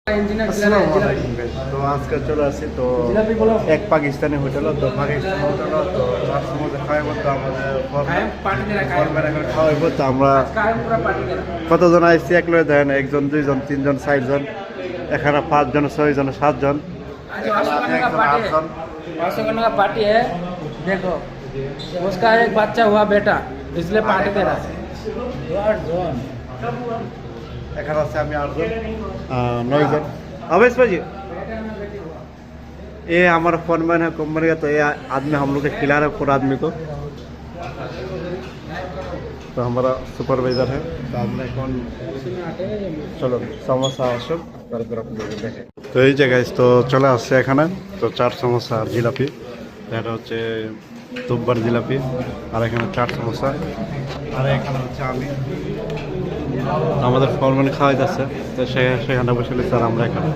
আসসালামু আলাইকুম গাইস। তো আজকে চলে আসি তো এক পাকিস্তানি হোটেল তো পাকিস্তানি হোটেল তো রাস্তার মধ্যে খাওয়াইবো তো আমাদের খাওয়াইবো তো আমরা কতজন আসছি এক লয়ে দেন 1 জন 2 জন 3 জন 4 জন এখানে 5 জন 6 জন 7 জন 500 का पार्टी है। देखो उसका एक बच्चा हुआ बेटा इसलिए पार्टी दे रहा है। এখানে আছে আমি 8 জন 9 জন अवैस भाजी ये हमारा फोनमैन है कंपनी का तो ये आदमी हम लोग के खिला रहे पूरा आदमी को तो हमारा सुपरवाइजर है तो आपने कौन चलो समोसा अशोक देखे तो এই জায়গায় তো চলে আসছে এখানে তো 4 সমোসা আর জিলাপি এটা হচ্ছে দুব্বার জিলাপি আর এখানে 4 সমোসা আর এখানে হচ্ছে আমি আমাদের ফরম্যান খাওয়াইতেছে তো সেখানে বসে স্যার আমরা এখানে